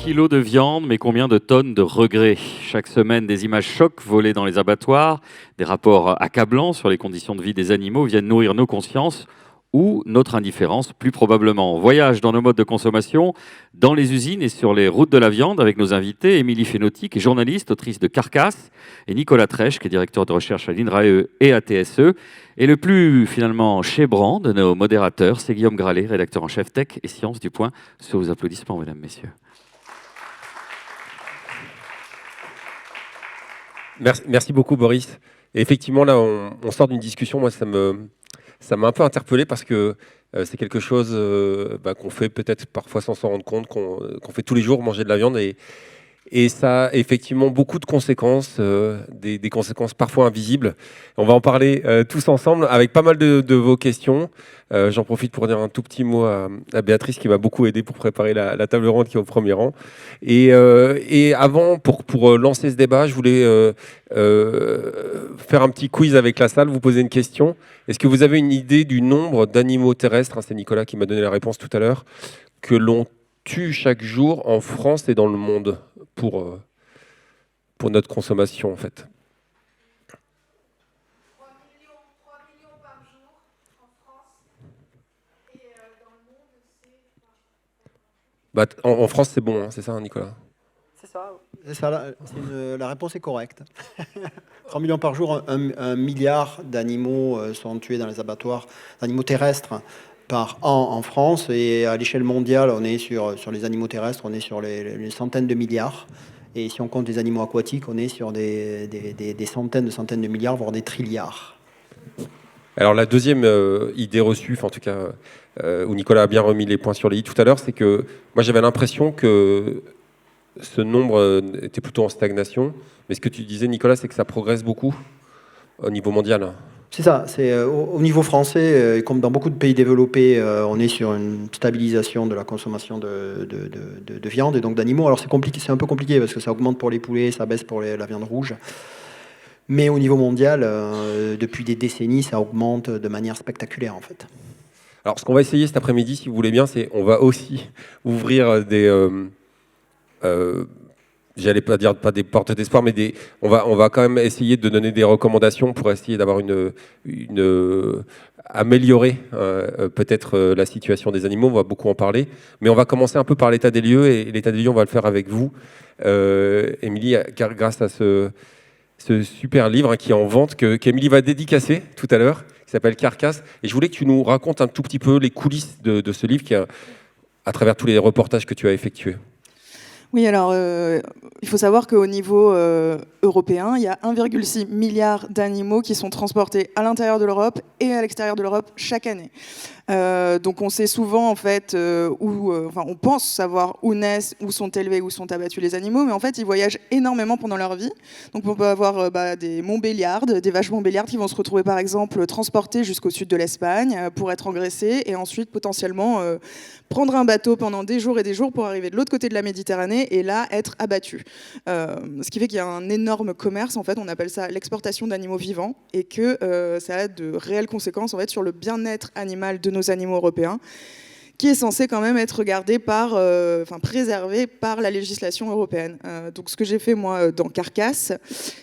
kilos de viande, mais combien de tonnes de regrets? Chaque semaine, des images chocs volées dans les abattoirs, des rapports accablants sur les conditions de vie des animaux viennent nourrir nos consciences ou notre indifférence, plus probablement. Voyage dans nos modes de consommation, dans les usines et sur les routes de la viande avec nos invités, Émilie Fénoty, qui est journaliste, autrice de Carcasse, et Nicolas Trèche, qui est directeur de recherche à l'INRAE et à TSE. Et le plus, finalement, chébrant de nos modérateurs, c'est Guillaume Gralet, rédacteur en chef Tech et Sciences du Point. Sous vos applaudissements, mesdames, messieurs. Merci beaucoup, Boris. Et effectivement, là, on sort d'une discussion. Moi, ça m'a un peu interpellé parce que c'est quelque chose qu'on fait peut-être parfois sans s'en rendre compte, qu'on fait tous les jours, manger de la viande. Et ça a effectivement beaucoup de conséquences, des conséquences parfois invisibles. On va en parler tous ensemble avec pas mal de vos questions. J'en profite pour dire un tout petit mot à Béatrice qui m'a beaucoup aidé pour préparer la table ronde qui est au premier rang. Et avant, pour lancer ce débat, je voulais faire un petit quiz avec la salle, vous poser une question. Est-ce que vous avez une idée du nombre d'animaux terrestres, c'est Nicolas qui m'a donné la réponse tout à l'heure, que l'on tue chaque jour en France et dans le monde pour notre consommation en fait? 3 millions par jour en France et dans le monde c'est... En France c'est bon, hein, c'est ça hein, Nicolas? C'est ça, la réponse est correcte. 3 millions par jour, 1 milliard d'animaux sont tués dans les abattoirs, d'animaux terrestres par an en France, et à l'échelle mondiale, on est sur les animaux terrestres, on est sur les centaines de milliards. Et si on compte les animaux aquatiques, on est sur des centaines de milliards, voire des trilliards. Alors la deuxième idée reçue, en tout cas, où Nicolas a bien remis les points sur les i tout à l'heure, c'est que moi j'avais l'impression que ce nombre était plutôt en stagnation. Mais ce que tu disais, Nicolas, c'est que ça progresse beaucoup au niveau mondial. C'est ça, c'est au niveau français, comme dans beaucoup de pays développés, on est sur une stabilisation de la consommation de viande et donc d'animaux. Alors c'est compliqué, c'est un peu compliqué parce que ça augmente pour les poulets, ça baisse pour la viande rouge. Mais au niveau mondial, depuis des décennies, ça augmente de manière spectaculaire en fait. Alors ce qu'on va essayer cet après-midi, si vous voulez bien, c'est on va aussi ouvrir j'allais pas dire pas des portes d'espoir, mais on va quand même essayer de donner des recommandations pour essayer d'avoir améliorer peut-être la situation des animaux. On va beaucoup en parler, mais on va commencer un peu par l'état des lieux, et l'état des lieux, on va le faire avec vous, Émilie, grâce à ce super livre qui est en vente, qu'Émilie va dédicacer tout à l'heure, qui s'appelle Carcasse. Et je voulais que tu nous racontes un tout petit peu les coulisses de ce livre, à travers tous les reportages que tu as effectués. Oui, alors il faut savoir qu'au niveau européen, il y a 1,6 milliard d'animaux qui sont transportés à l'intérieur de l'Europe et à l'extérieur de l'Europe chaque année. Donc on sait souvent en fait on pense savoir où naissent, où sont élevés, où sont abattus les animaux, mais en fait ils voyagent énormément pendant leur vie. Donc on peut avoir des montbéliardes, des vaches montbéliardes qui vont se retrouver par exemple transportées jusqu'au sud de l'Espagne pour être engraissées et ensuite potentiellement prendre un bateau pendant des jours et des jours pour arriver de l'autre côté de la Méditerranée et là être abattues. Ce qui fait qu'il y a un énorme commerce, en fait, on appelle ça l'exportation d'animaux vivants et que ça a de réelles conséquences en fait sur le bien-être animal de nos animaux européens, qui est censé quand même être regardé préservé par la législation européenne. Donc ce que j'ai fait moi dans Carcasse,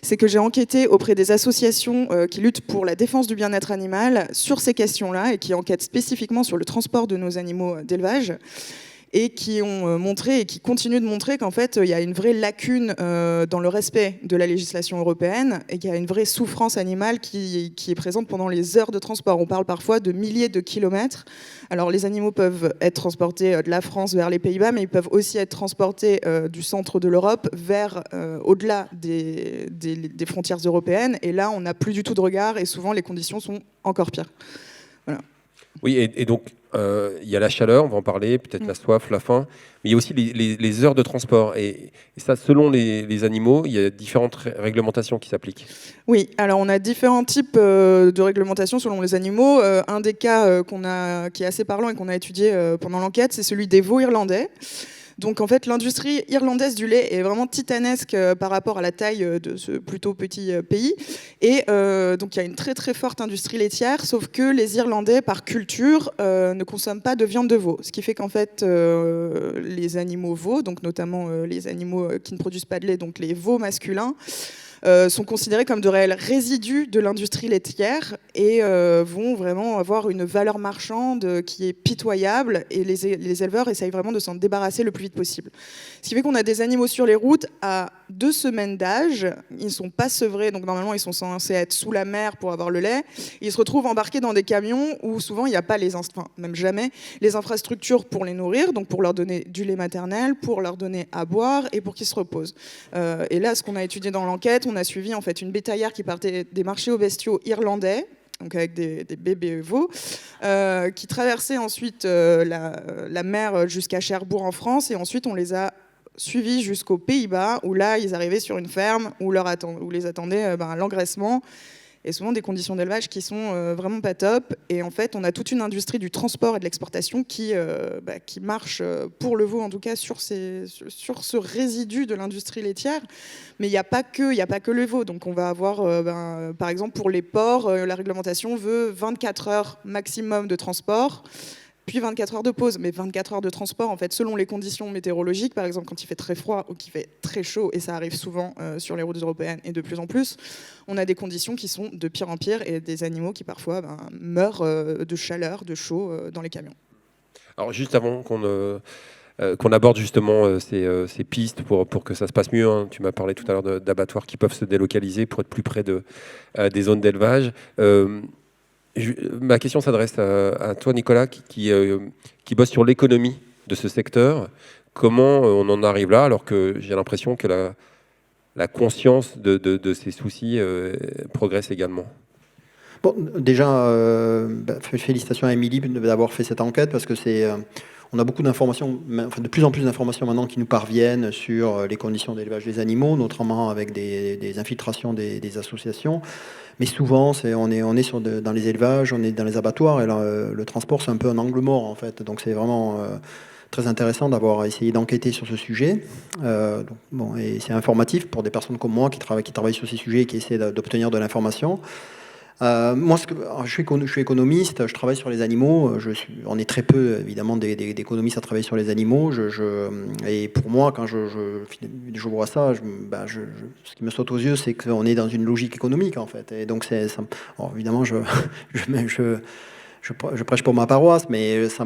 c'est que j'ai enquêté auprès des associations qui luttent pour la défense du bien-être animal sur ces questions-là et qui enquêtent spécifiquement sur le transport de nos animaux d'élevage, et qui ont montré et qui continuent de montrer qu'en fait, il y a une vraie lacune dans le respect de la législation européenne et qu'il y a une vraie souffrance animale qui est présente pendant les heures de transport. On parle parfois de milliers de kilomètres. Alors, les animaux peuvent être transportés de la France vers les Pays-Bas, mais ils peuvent aussi être transportés du centre de l'Europe vers au-delà des frontières européennes. Et là, on n'a plus du tout de regard et souvent, les conditions sont encore pires. Voilà. Oui, et donc, il y a la chaleur, on va en parler, peut-être la soif, la faim, mais il y a aussi les heures de transport. Et ça, selon les animaux, il y a différentes réglementations qui s'appliquent. Oui, alors on a différents types de réglementations selon les animaux. Un des cas qui est assez parlant et qu'on a étudié pendant l'enquête, c'est celui des veaux irlandais. Donc en fait, l'industrie irlandaise du lait est vraiment titanesque par rapport à la taille de ce plutôt petit pays. Et donc il y a une très très forte industrie laitière, sauf que les Irlandais, par culture, ne consomment pas de viande de veau. Ce qui fait qu'en fait, les animaux veaux, donc notamment les animaux qui ne produisent pas de lait, donc les veaux masculins, sont considérés comme de réels résidus de l'industrie laitière et vont vraiment avoir une valeur marchande qui est pitoyable, et les éleveurs essayent vraiment de s'en débarrasser le plus vite possible. Ce qui fait qu'on a des animaux sur les routes à 2 semaines d'âge, ils ne sont pas sevrés, donc normalement ils sont censés être sous la mer pour avoir le lait, ils se retrouvent embarqués dans des camions où souvent il n'y a pas même jamais les infrastructures pour les nourrir, donc pour leur donner du lait maternel, pour leur donner à boire et pour qu'ils se reposent. Et là, ce qu'on a étudié dans l'enquête, on a suivi en fait une bétaillère qui partait des marchés aux bestiaux irlandais, donc avec des bébés veaux, qui traversaient ensuite la mer jusqu'à Cherbourg en France, et ensuite on les a suivis jusqu'aux Pays-Bas, où là ils arrivaient sur une ferme où les attendait l'engraissement, et souvent des conditions d'élevage qui sont vraiment pas top. Et en fait, on a toute une industrie du transport et de l'exportation qui marche, pour le veau en tout cas, sur ce résidu de l'industrie laitière. Mais il n'y a pas que le veau. Donc on va avoir, par exemple, pour les porcs, la réglementation veut 24 heures maximum de transport, puis 24 heures de pause. Mais 24 heures de transport, en fait, selon les conditions météorologiques, par exemple quand il fait très froid ou qu'il fait très chaud, et ça arrive souvent sur les routes européennes et de plus en plus, on a des conditions qui sont de pire en pire, et des animaux qui parfois meurent de chaleur, de chaud dans les camions. Alors juste avant qu'on aborde justement ces pistes pour que ça se passe mieux, hein. Tu m'as parlé tout à l'heure d'abattoirs qui peuvent se délocaliser pour être plus près des zones d'élevage. Ma question s'adresse à toi, Nicolas, qui bosse sur l'économie de ce secteur. Comment on en arrive là, alors que j'ai l'impression que la conscience de ces soucis progresse également? Bon, déjà, félicitations à Émilie d'avoir fait cette enquête, parce que on a beaucoup d'informations, enfin de plus en plus d'informations maintenant qui nous parviennent sur les conditions d'élevage des animaux, notamment avec des infiltrations des associations. Mais souvent, on est dans les élevages, on est dans les abattoirs, et là, le transport, c'est un peu un angle mort, en fait. Donc c'est vraiment très intéressant d'avoir essayé d'enquêter sur ce sujet. Et c'est informatif pour des personnes comme moi qui travaillent sur ces sujets et qui essaient d'obtenir de l'information. Moi, je suis économiste, je travaille sur les animaux. On est très peu, évidemment, d'économistes à travailler sur les animaux. Et pour moi, quand je vois ça, ce qui me saute aux yeux, c'est qu'on est dans une logique économique, en fait. Et donc, évidemment, je prêche pour ma paroisse, mais ça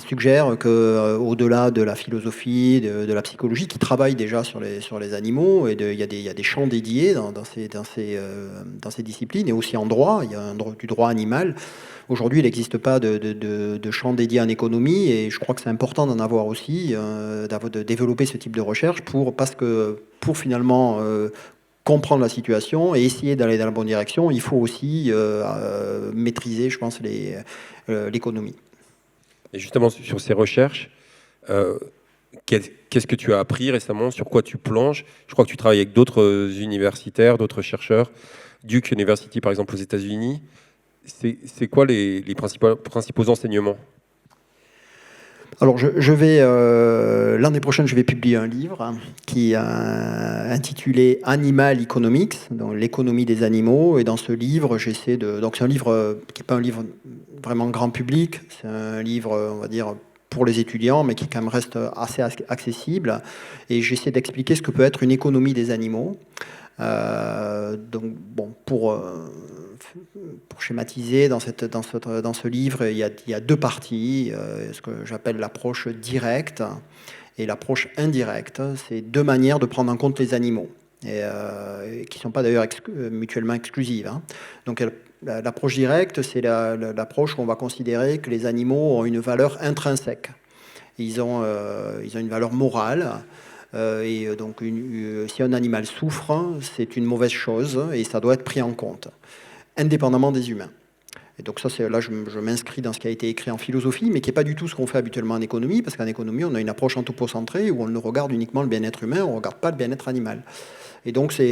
suggère qu'au-delà de la philosophie, de la psychologie, qui travaille déjà sur les animaux, et il y a des champs dédiés dans ces disciplines, et aussi en droit, il y a du droit animal. Aujourd'hui, il n'existe pas de champ dédié en économie, et je crois que c'est important d'en avoir aussi, de développer ce type de recherche parce que finalement comprendre la situation et essayer d'aller dans la bonne direction, il faut aussi maîtriser, je pense, l'économie. Et justement, sur ces recherches, qu'est-ce que tu as appris récemment? Sur quoi tu plonges? Je crois que tu travailles avec d'autres universitaires, d'autres chercheurs, Duke University par exemple aux États-Unis. C'est quoi les principaux enseignements? Alors, l'année prochaine, je vais publier un livre qui est intitulé Animal Economics, donc l'économie des animaux. Et dans ce livre, donc c'est un livre qui n'est pas un livre vraiment grand public, c'est un livre, on va dire, pour les étudiants, mais qui quand même reste assez accessible. Et j'essaie d'expliquer ce que peut être une économie des animaux. Pour schématiser, dans ce livre, il y a 2 parties, ce que j'appelle l'approche directe et l'approche indirecte. C'est 2 manières de prendre en compte les animaux, et qui ne sont pas d'ailleurs mutuellement exclusives, hein. Donc l'approche directe, c'est l'approche où on va considérer que les animaux ont une valeur intrinsèque. Ils ont une valeur morale. Et donc, si un animal souffre, c'est une mauvaise chose et ça doit être pris en compte, indépendamment des humains. Et donc ça, là, je m'inscris dans ce qui a été écrit en philosophie, mais qui n'est pas du tout ce qu'on fait habituellement en économie, parce qu'en économie, on a une approche anthropocentrée où on ne regarde uniquement le bien-être humain, on ne regarde pas le bien-être animal. Et donc, même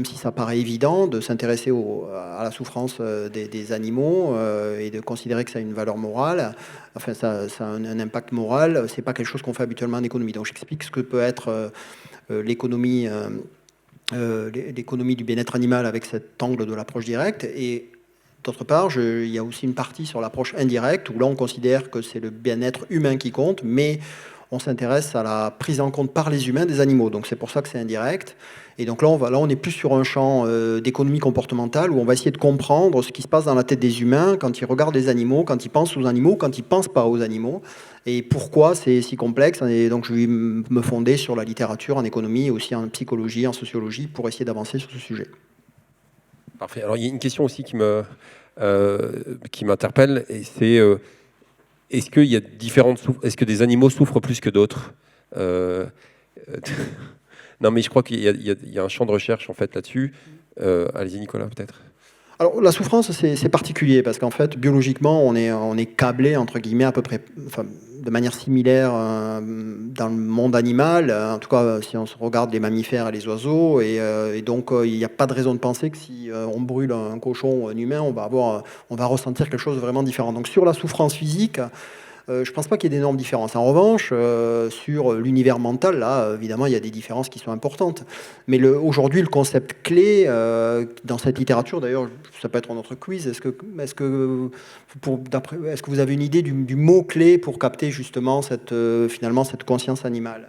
si ça paraît évident de s'intéresser à la souffrance des animaux et de considérer que ça a une valeur morale, enfin, ça a un impact moral, c'est pas quelque chose qu'on fait habituellement en économie. Donc, j'explique ce que peut être l'économie du bien-être animal avec cet angle de l'approche directe. Et d'autre part, il y a aussi une partie sur l'approche indirecte, où là, on considère que c'est le bien-être humain qui compte, mais on s'intéresse à la prise en compte par les humains des animaux. Donc c'est pour ça que c'est indirect. Et donc là, on est plus sur un champ d'économie comportementale, où on va essayer de comprendre ce qui se passe dans la tête des humains quand ils regardent les animaux, quand ils pensent aux animaux, quand ils ne pensent pas aux animaux, et pourquoi c'est si complexe. Et donc je vais me fonder sur la littérature en économie, et aussi en psychologie, en sociologie, pour essayer d'avancer sur ce sujet. Parfait. Alors il y a une question aussi qui m'interpelle, et c'est est-ce qu'il y a est-ce que des animaux souffrent plus que d'autres Non, mais je crois qu'il y a un champ de recherche en fait là-dessus. Allez-y Nicolas, peut-être. Alors la souffrance, c'est particulier parce qu'en fait, biologiquement, on est câblé entre guillemets à peu près, enfin, de manière similaire dans le monde animal. En tout cas, si on se regarde les mammifères et les oiseaux, et donc il n'y a pas de raison de penser que si on brûle un cochon ou un humain, on va ressentir quelque chose de vraiment différent. Donc sur la souffrance physique, je ne pense pas qu'il y ait d'énormes différences. En revanche, sur l'univers mental, là, évidemment, il y a des différences qui sont importantes. Mais aujourd'hui, le concept clé dans cette littérature, d'ailleurs, ça peut être un autre quiz, est-ce que vous avez une idée du mot-clé pour capter justement finalement cette conscience animale?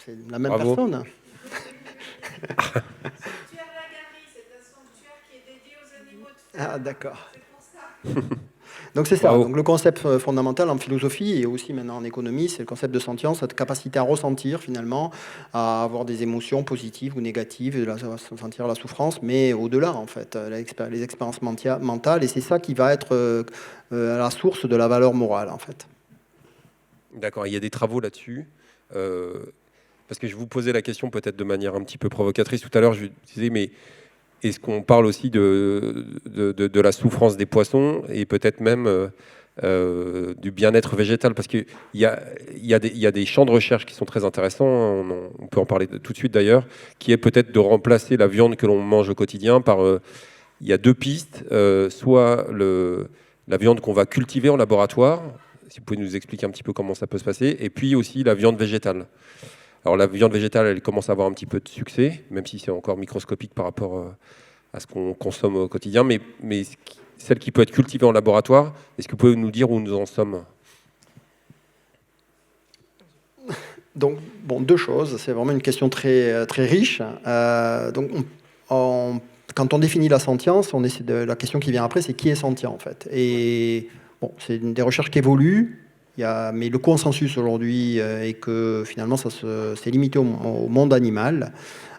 C'est la même Bravo. personne. Le sanctuaire Lagari, c'est un sanctuaire qui est dédié aux animaux de ferme. Ah, d'accord. C'est pour ça. Donc c'est ça. Bravo. Donc le concept fondamental en philosophie et aussi maintenant en économie, c'est le concept de sentience, cette capacité à ressentir finalement, à avoir des émotions positives ou négatives, sentir la souffrance, mais au-delà en fait, les expériences mentales, et c'est ça qui va être à la source de la valeur morale en fait. D'accord, il y a des travaux là-dessus. Parce que je vous posais la question peut-être de manière un petit peu provocatrice tout à l'heure, je disais, mais est-ce qu'on parle aussi de la souffrance des poissons et peut-être même du bien-être végétal? Parce qu'il y a des champs de recherche qui sont très intéressants, on peut en parler tout de suite d'ailleurs, qui est peut-être de remplacer la viande que l'on mange au quotidien par... il y a deux pistes, soit la viande qu'on va cultiver en laboratoire, si vous pouvez nous expliquer un petit peu comment ça peut se passer, et puis aussi la viande végétale. Alors la viande végétale, elle commence à avoir un petit peu de succès, même si c'est encore microscopique par rapport à ce qu'on consomme au quotidien, mais celle qui peut être cultivée en laboratoire, est-ce que vous pouvez nous dire où nous en sommes? Donc, bon, deux choses, c'est vraiment une question très, très riche. Donc, quand on définit la sentience, la question qui vient après, c'est qui est sentient en fait. Et bon, c'est des recherches qui évoluent. Mais le consensus aujourd'hui est que finalement ça c'est limité au monde animal.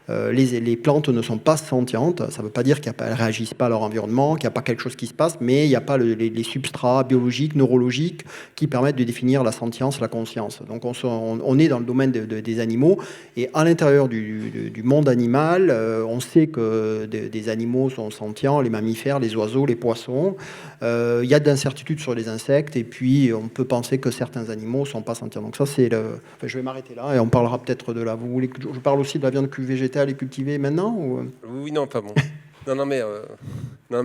Les plantes ne sont pas sentientes, ça ne veut pas dire qu'elles ne réagissent pas à leur environnement, qu'il n'y a pas quelque chose qui se passe, mais il n'y a pas les substrats biologiques, neurologiques qui permettent de définir la sentience, la conscience. Donc on est dans le domaine des animaux, et à l'intérieur du monde animal, on sait que des animaux sont sentients, les mammifères, les oiseaux, les poissons. Il y a d'incertitudes sur les insectes, et puis on peut penser que certains animaux ne sont pas sentients. Donc ça, je vais m'arrêter là, et on parlera peut-être de la... Vous voulez que je parle aussi de la viande végétale et cultivée maintenant ou... Oui, non, pas bon. Non, mais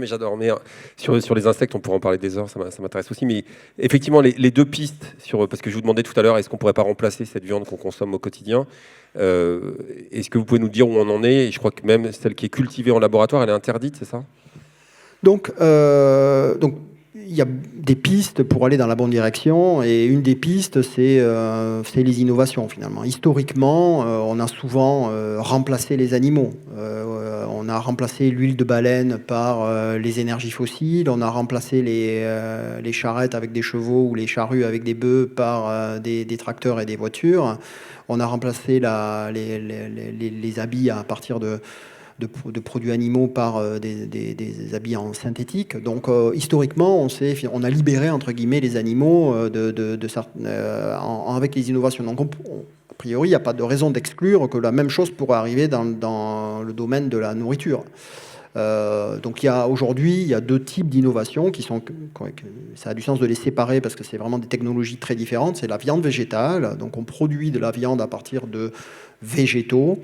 j'adore. Mais sur les insectes, on pourrait en parler des heures, ça m'intéresse aussi. Mais effectivement, les deux pistes, parce que je vous demandais tout à l'heure, est-ce qu'on ne pourrait pas remplacer cette viande qu'on consomme au quotidien? Est-ce que vous pouvez nous dire où on en est? Et je crois que même celle qui est cultivée en laboratoire, elle est interdite, c'est ça? Donc, il y a des pistes pour aller dans la bonne direction, et une des pistes, c'est les innovations finalement. Historiquement, on a souvent remplacé les animaux. On a remplacé l'huile de baleine par les énergies fossiles, on a remplacé les charrettes avec des chevaux ou les charrues avec des bœufs par des tracteurs et des voitures. On a remplacé les habits à partir de produits animaux par des habits en synthétique. Donc historiquement, on a libéré entre guillemets les animaux avec les innovations. Donc a priori, il n'y a pas de raison d'exclure que la même chose pourrait arriver dans le domaine de la nourriture. Donc aujourd'hui, il y a deux types d'innovations qui sont, ça a du sens de les séparer parce que c'est vraiment des technologies très différentes. C'est la viande végétale, donc on produit de la viande à partir de végétaux.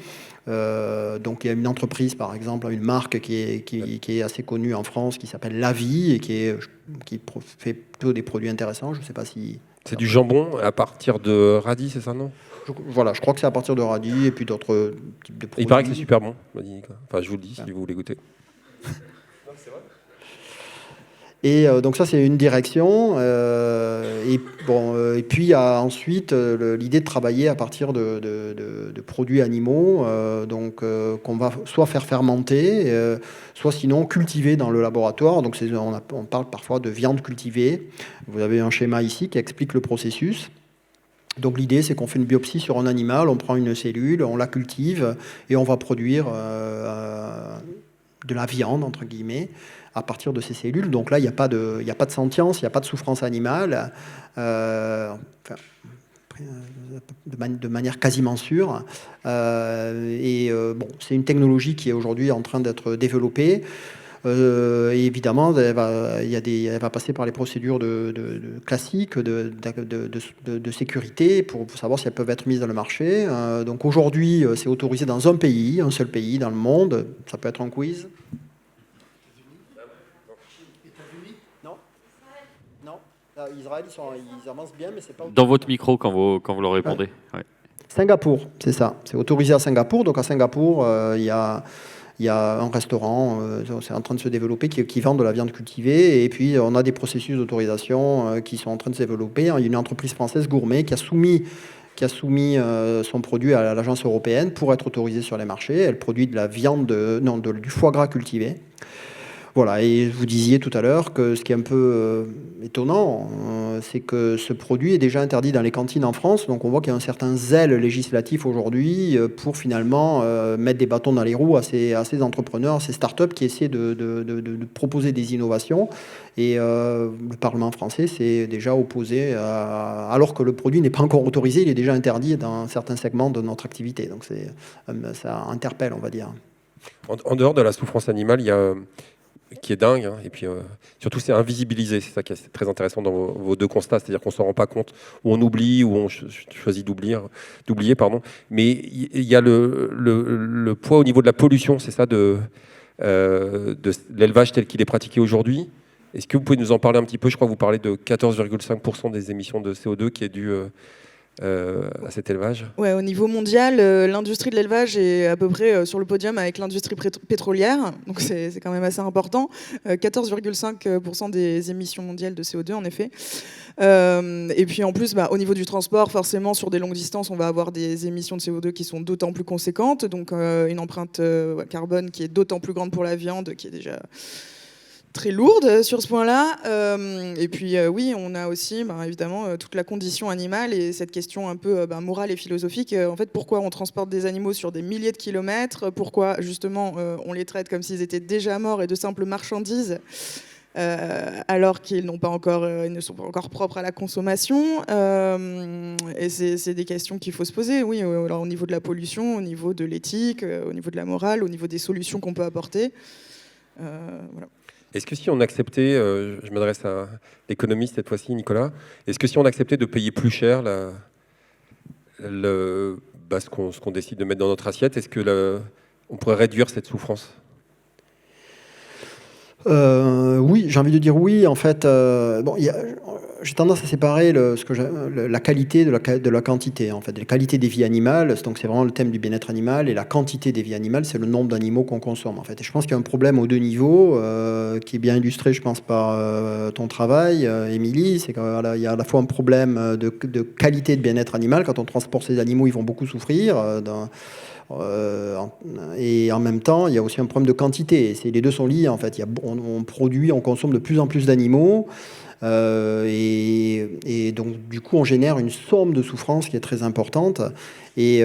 Donc il y a une entreprise, par exemple, une marque qui est assez connue en France, qui s'appelle La Vie et qui fait plutôt des produits intéressants. Je ne sais pas si... C'est du jambon à partir de radis, c'est ça, non? Voilà, je crois que c'est à partir de radis et puis d'autres types de produits. Il paraît que c'est super bon, m'a dit Nicolas. Enfin, je vous le dis si vous voulez goûter. Et donc ça, c'est une direction. Et puis il y a ensuite l'idée de travailler à partir de produits animaux, qu'on va soit faire fermenter, soit sinon cultiver dans le laboratoire. Donc on parle parfois de viande cultivée. Vous avez un schéma ici qui explique le processus. Donc l'idée, c'est qu'on fait une biopsie sur un animal, on prend une cellule, on la cultive et on va produire de la viande, entre guillemets, à partir de ces cellules. Donc là, il n'y a pas de sentience, il n'y a pas de souffrance animale, de manière quasiment sûre. C'est une technologie qui est aujourd'hui en train d'être développée. Et évidemment, elle va passer par les procédures classiques de sécurité pour savoir si elles peuvent être mises dans le marché. Donc aujourd'hui, c'est autorisé dans un seul pays dans le monde. Ça peut être un quiz. Israël, ils avancent bien, mais c'est pas... Dans votre micro quand vous leur répondez. Ouais. Ouais. Singapour, c'est ça. C'est autorisé à Singapour. Donc à Singapour, il y a un restaurant, c'est en train de se développer, qui vend de la viande cultivée. Et puis on a des processus d'autorisation qui sont en train de se développer. Il y a une entreprise française, Gourmet, qui a soumis son produit à l'agence européenne pour être autorisée sur les marchés. Elle produit de la viande, du foie gras cultivé. Voilà, et vous disiez tout à l'heure que ce qui est un peu étonnant, c'est que ce produit est déjà interdit dans les cantines en France. Donc on voit qu'il y a un certain zèle législatif aujourd'hui pour finalement mettre des bâtons dans les roues à ces entrepreneurs, à ces startups qui essaient de proposer des innovations. Et le Parlement français s'est déjà opposé, alors que le produit n'est pas encore autorisé, il est déjà interdit dans certains segments de notre activité. Donc ça interpelle, on va dire. En dehors de la souffrance animale, il y a... qui est dingue, hein. Et puis surtout c'est invisibilisé, c'est ça qui est très intéressant dans vos deux constats, c'est-à-dire qu'on ne s'en rend pas compte, ou on oublie, ou on choisit d'oublier, mais il y a le poids au niveau de la pollution, c'est ça, de l'élevage tel qu'il est pratiqué aujourd'hui. Est-ce que vous pouvez nous en parler un petit peu? Je crois que vous parlez de 14,5% des émissions de CO2 qui est dû à cet élevage. Ouais, au niveau mondial, l'industrie de l'élevage est à peu près sur le podium avec l'industrie pétrolière, donc c'est quand même assez important. 14,5% des émissions mondiales de CO2 en effet. Et puis en plus, au niveau du transport, forcément sur des longues distances, on va avoir des émissions de CO2 qui sont d'autant plus conséquentes, donc une empreinte carbone qui est d'autant plus grande pour la viande, qui est déjà très lourde sur ce point-là. Et puis oui, on a aussi évidemment toute la condition animale et cette question un peu morale et philosophique. En fait, pourquoi on transporte des animaux sur des milliers de kilomètres? Pourquoi justement on les traite comme s'ils étaient déjà morts et de simples marchandises alors qu'ils ne sont pas encore propres à la consommation. Et c'est des questions qu'il faut se poser, oui, alors, au niveau de la pollution, au niveau de l'éthique, au niveau de la morale, au niveau des solutions qu'on peut apporter. Voilà. Est-ce que si on acceptait, je m'adresse à l'économiste cette fois-ci, Nicolas, est-ce que si on acceptait de payer plus cher ce qu'on décide de mettre dans notre assiette, est-ce que on pourrait réduire cette souffrance ? Oui, j'ai envie de dire oui. En fait, j'ai tendance à séparer la qualité de la quantité. En fait, la qualité des vies animales, donc c'est vraiment le thème du bien-être animal, et la quantité des vies animales, c'est le nombre d'animaux qu'on consomme. En fait, et je pense qu'il y a un problème aux deux niveaux qui est bien illustré, je pense, par ton travail, Émilie. C'est qu'il y a à la fois un problème de qualité de bien-être animal. Quand on transporte ces animaux, ils vont beaucoup souffrir. Et en même temps, il y a aussi un problème de quantité. Les deux sont liés en fait. On consomme de plus en plus d'animaux. Et donc, du coup, on génère une somme de souffrance qui est très importante. Et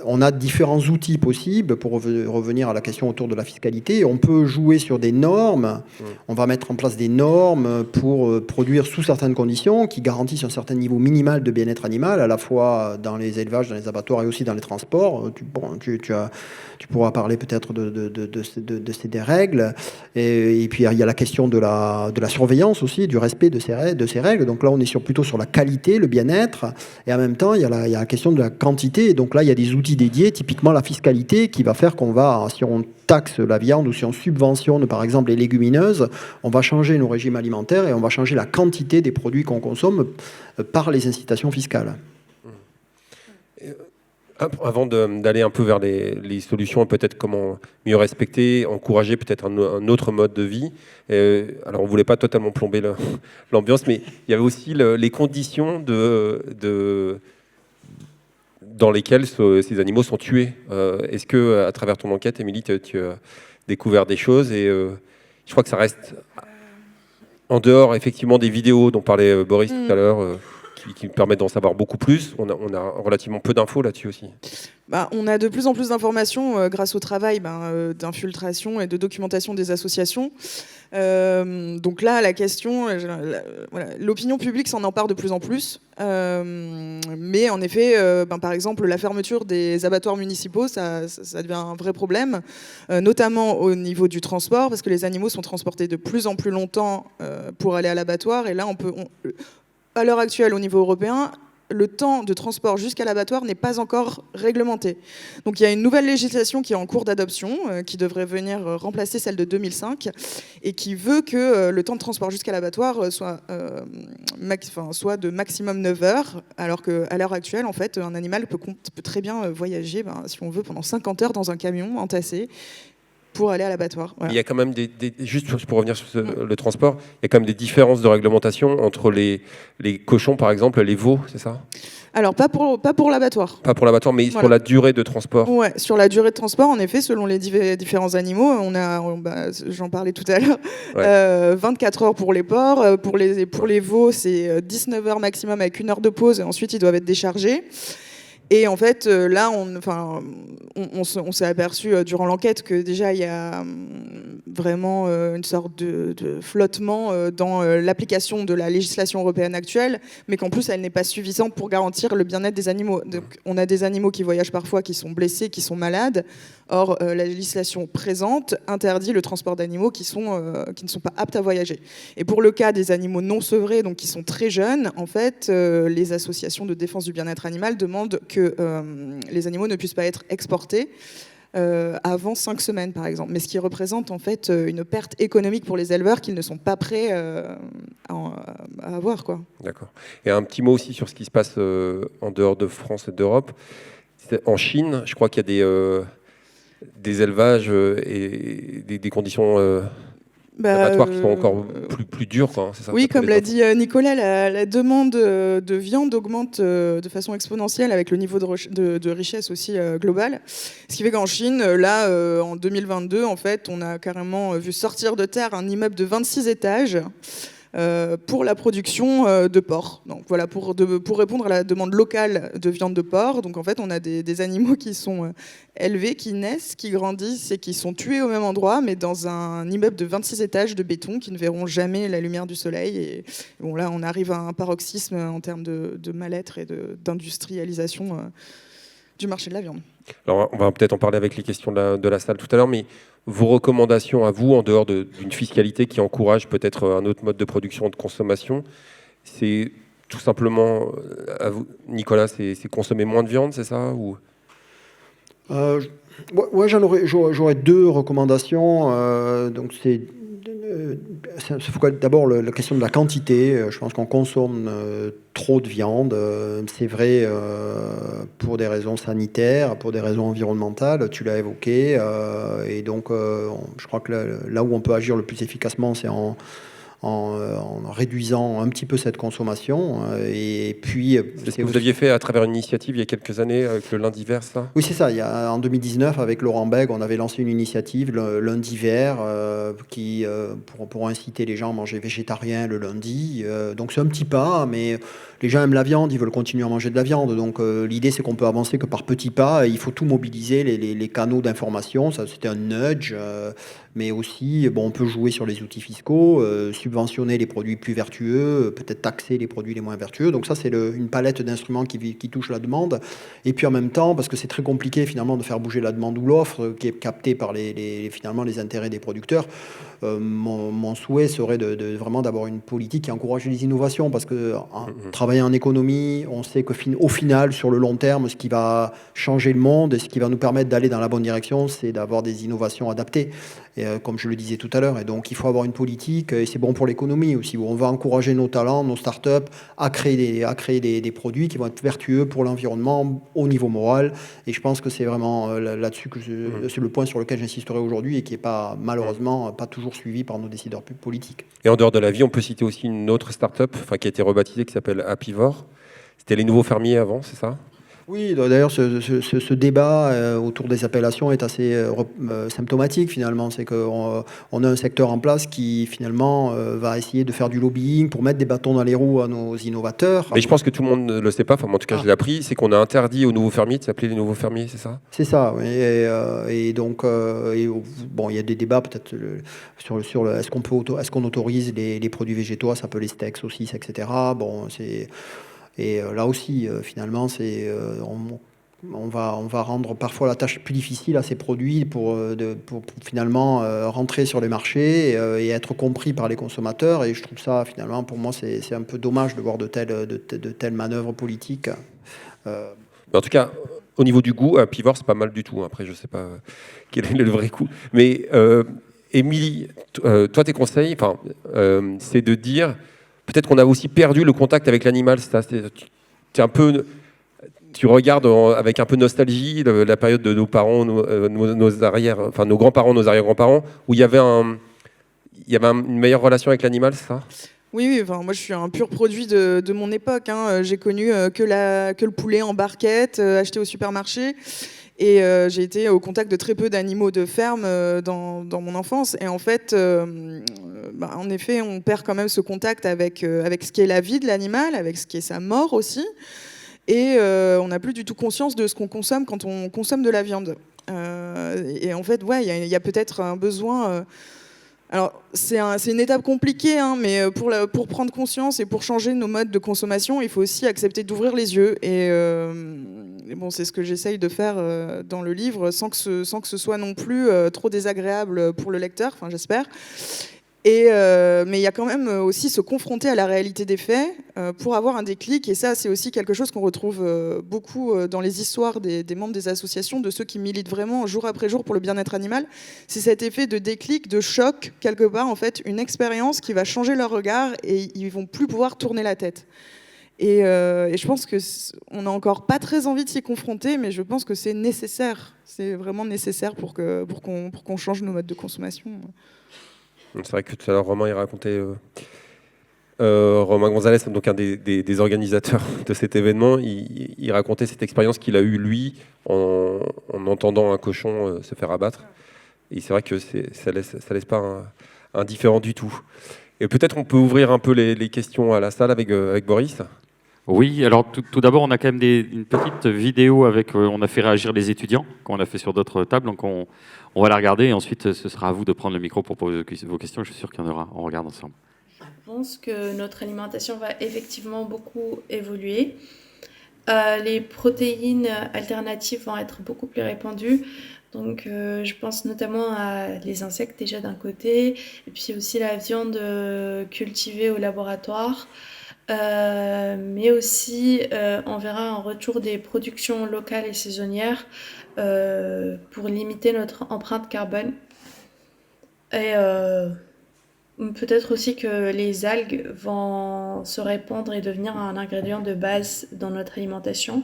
on a différents outils possibles pour revenir à la question autour de la fiscalité. On peut jouer sur des normes. On va mettre en place des normes pour produire sous certaines conditions qui garantissent un certain niveau minimal de bien-être animal, à la fois dans les élevages, dans les abattoirs et aussi dans les transports. Tu pourras parler peut-être de ces règles. Et puis il y a la question de la surveillance aussi, du respect de ces règles. Donc là, on est plutôt sur la qualité, le bien-être. Et en même temps, il y a la question de la quantité. Et donc là, il y a des outils dédiés, typiquement la fiscalité, qui va faire qu'on va, si on taxe la viande ou si on subventionne par exemple les légumineuses, on va changer nos régimes alimentaires et on va changer la quantité des produits qu'on consomme par les incitations fiscales. Avant d'aller un peu vers les solutions, peut-être comment mieux respecter, encourager peut-être un autre mode de vie. Alors on ne voulait pas totalement plomber l'ambiance, mais il y avait aussi les conditions dans lesquelles ces animaux sont tués. Est-ce que, à travers ton enquête, Émilie, tu as découvert des choses et je crois que ça reste en dehors, effectivement, des vidéos dont parlait Boris tout à l'heure, qui permettent d'en savoir beaucoup plus. On a relativement peu d'infos là-dessus aussi. On a de plus en plus d'informations grâce au travail d'infiltration et de documentation des associations. Donc là, la question, l'opinion publique s'en empare de plus en plus. Mais en effet, par exemple, la fermeture des abattoirs municipaux, ça devient un vrai problème, notamment au niveau du transport, parce que les animaux sont transportés de plus en plus longtemps pour aller à l'abattoir. Et là, à l'heure actuelle, au niveau européen, le temps de transport jusqu'à l'abattoir n'est pas encore réglementé. Donc il y a une nouvelle législation qui est en cours d'adoption, qui devrait venir remplacer celle de 2005, et qui veut que le temps de transport jusqu'à l'abattoir soit de maximum 9 heures, alors qu'à l'heure actuelle, en fait, un animal peut très bien voyager, si on veut, pendant 50 heures dans un camion entassé, pour aller à l'abattoir. Voilà. Il y a quand même juste pour revenir sur le transport, il y a quand même des différences de réglementation entre les cochons, par exemple, les veaux, c'est ça ? Alors, pas pour l'abattoir. Pas pour l'abattoir, mais sur la durée de transport. Ouais, sur la durée de transport, en effet, selon les différents animaux, j'en parlais tout à l'heure, 24 heures pour les porcs, pour les veaux, c'est 19 heures maximum avec 1 heure de pause, et ensuite ils doivent être déchargés. Et en fait, là, on s'est aperçu durant l'enquête que déjà, il y a vraiment une sorte de flottement dans l'application de la législation européenne actuelle, mais qu'en plus, elle n'est pas suffisante pour garantir le bien-être des animaux. Donc, on a des animaux qui voyagent parfois, qui sont blessés, qui sont malades. Or, la législation présente interdit le transport d'animaux qui ne sont pas aptes à voyager. Et pour le cas des animaux non sevrés, donc qui sont très jeunes, en fait, les associations de défense du bien-être animal demandent que les animaux ne puissent pas être exportés avant 5 semaines, par exemple. Mais ce qui représente en fait une perte économique pour les éleveurs qu'ils ne sont pas prêts à avoir, quoi. D'accord. Et un petit mot aussi sur ce qui se passe en dehors de France et d'Europe. En Chine, je crois qu'il y a des élevages et des conditions abattoirs qui sont encore plus durs, quoi, c'est ça? Oui, comme l'a dit Nicolas, la demande de viande augmente de façon exponentielle avec le niveau de richesse aussi global. Ce qui fait qu'en Chine, là, en 2022, en fait, on a carrément vu sortir de terre un immeuble de 26 étages pour la production de porc. Donc voilà, pour répondre à la demande locale de viande de porc. Donc en fait, on a des animaux qui sont élevés, qui naissent, qui grandissent et qui sont tués au même endroit, mais dans un immeuble de 26 étages de béton qui ne verront jamais la lumière du soleil. Et bon, là, on arrive à un paroxysme en termes de mal-être et d'industrialisation du marché de la viande. Alors, on va peut-être en parler avec les questions de la salle tout à l'heure, mais vos recommandations à vous, en dehors d'une fiscalité qui encourage peut-être un autre mode de production et de consommation, c'est tout simplement, à vous, Nicolas, c'est consommer moins de viande, c'est ça ou... Ouais, j'aurais 2 recommandations. Donc c'est d'abord la question de la quantité. Je pense qu'on consomme trop de viande. C'est vrai pour des raisons sanitaires, pour des raisons environnementales, tu l'as évoqué. Et donc je crois que là où on peut agir le plus efficacement, c'est en en réduisant un petit peu cette consommation. Et puis, C'est ce que vous aviez fait à travers une initiative il y a quelques années avec le lundi vert, ça? oui, c'est ça. En 2019, avec Laurent Bègue, on avait lancé une initiative, le lundi vert, pour inciter les gens à manger végétarien le lundi. Donc c'est un petit pas, mais les gens aiment la viande, ils veulent continuer à manger de la viande. Donc l'idée, c'est qu'on peut avancer que par petits pas. Il faut tout mobiliser, les canaux d'information. Ça, c'était un nudge. Mais aussi, bon, on peut jouer sur les outils fiscaux, subventionner les produits plus vertueux, peut-être taxer les produits les moins vertueux. Donc ça, c'est une palette d'instruments qui touche la demande. Et puis en même temps, parce que c'est très compliqué finalement de faire bouger la demande ou l'offre, qui est captée par finalement les intérêts des producteurs, mon souhait serait vraiment d'avoir une politique qui encourage les innovations, parce que travailler en économie, on sait qu'au final, sur le long terme, ce qui va changer le monde et ce qui va nous permettre d'aller dans la bonne direction, c'est d'avoir des innovations adaptées. Et, comme je le disais tout à l'heure, et donc il faut avoir une politique, et c'est bon pour l'économie aussi, où on va encourager nos talents, nos startups à créer des produits qui vont être vertueux pour l'environnement au niveau moral. Et je pense que c'est vraiment là-dessus que c'est le point sur lequel j'insisterai aujourd'hui, et qui n'est pas, malheureusement, pas toujours suivi par nos décideurs politiques. Et en dehors de la vie, on peut citer aussi une autre start-up qui a été rebaptisée, qui s'appelle Happyvore. C'était les nouveaux fermiers avant, c'est ça? Oui, d'ailleurs, ce débat autour des appellations est assez symptomatique finalement. C'est qu'on a un secteur en place qui finalement va essayer de faire du lobbying pour mettre des bâtons dans les roues à nos innovateurs. Mais je pense que tout le monde ne le sait pas, enfin, en tout cas je l'ai appris, c'est qu'on a interdit aux nouveaux fermiers de s'appeler les nouveaux fermiers, c'est ça? C'est ça, oui. Et donc, bon, il y a des débats peut-être sur est-ce qu'on autorise les produits végétaux à s'appeler steaks, saucisses, etc. Bon, et là aussi, finalement, on va rendre parfois la tâche plus difficile à ces produits pour finalement rentrer sur les marchés et être compris par les consommateurs. Et je trouve ça, finalement, pour moi, c'est un peu dommage de voir de telles manœuvres politiques. En tout cas, au niveau du goût, Happyvore, c'est pas mal du tout. Après, je sais pas quel est le vrai goût. Mais Émilie, toi, tes conseils, c'est de dire... Peut-être qu'on a aussi perdu le contact avec l'animal. Tu regardes avec un peu de nostalgie la période de nos parents, nos grands-parents, nos arrière-grands-parents, où il y avait une meilleure relation avec l'animal, c'est ça? Oui, enfin, moi je suis un pur produit de mon époque. Hein. J'ai connu que le poulet en barquette, acheté au supermarché. Et j'ai été au contact de très peu d'animaux de ferme dans mon enfance. Et en fait, en effet, on perd quand même ce contact avec ce qui est la vie de l'animal, avec ce qui est sa mort aussi. Et on n'a plus du tout conscience de ce qu'on consomme quand on consomme de la viande. Et en fait, ouais, il y a peut-être un besoin... Alors, c'est une étape compliquée, hein, mais pour prendre conscience et pour changer nos modes de consommation, il faut aussi accepter d'ouvrir les yeux. Et bon, c'est ce que j'essaye de faire dans le livre, sans que ce soit non plus trop désagréable pour le lecteur, enfin j'espère. Mais il y a quand même aussi se confronter à la réalité des faits pour avoir un déclic. Et ça, c'est aussi quelque chose qu'on retrouve beaucoup dans les histoires des membres des associations, de ceux qui militent vraiment jour après jour pour le bien-être animal. C'est cet effet de déclic, de choc, quelque part, en fait, une expérience qui va changer leur regard et ils vont plus pouvoir tourner la tête. Et je pense qu'on n'a encore pas très envie de s'y confronter, mais je pense que c'est nécessaire. C'est vraiment nécessaire pour qu'on change nos modes de consommation. C'est vrai que tout à l'heure, Romain, il racontait... Romain Gonzalez, donc un des organisateurs de cet événement, il racontait cette expérience qu'il a eue, lui, en entendant un cochon se faire abattre. Et c'est vrai que ça laisse pas indifférent du tout. Et peut-être on peut ouvrir un peu les questions à la salle avec Boris. Oui, alors tout d'abord, on a quand même une petite vidéo on a fait réagir les étudiants, qu'on a fait sur d'autres tables, donc on va la regarder et ensuite ce sera à vous de prendre le micro pour poser vos questions. Je suis sûr qu'il y en aura, on regarde ensemble. Je pense que notre alimentation va effectivement beaucoup évoluer. Les protéines alternatives vont être beaucoup plus répandues. Donc je pense notamment à les insectes déjà d'un côté, et puis aussi la viande cultivée au laboratoire. Mais aussi on verra un retour des productions locales et saisonnières pour limiter notre empreinte carbone. Et peut-être aussi que les algues vont se répandre et devenir un ingrédient de base dans notre alimentation.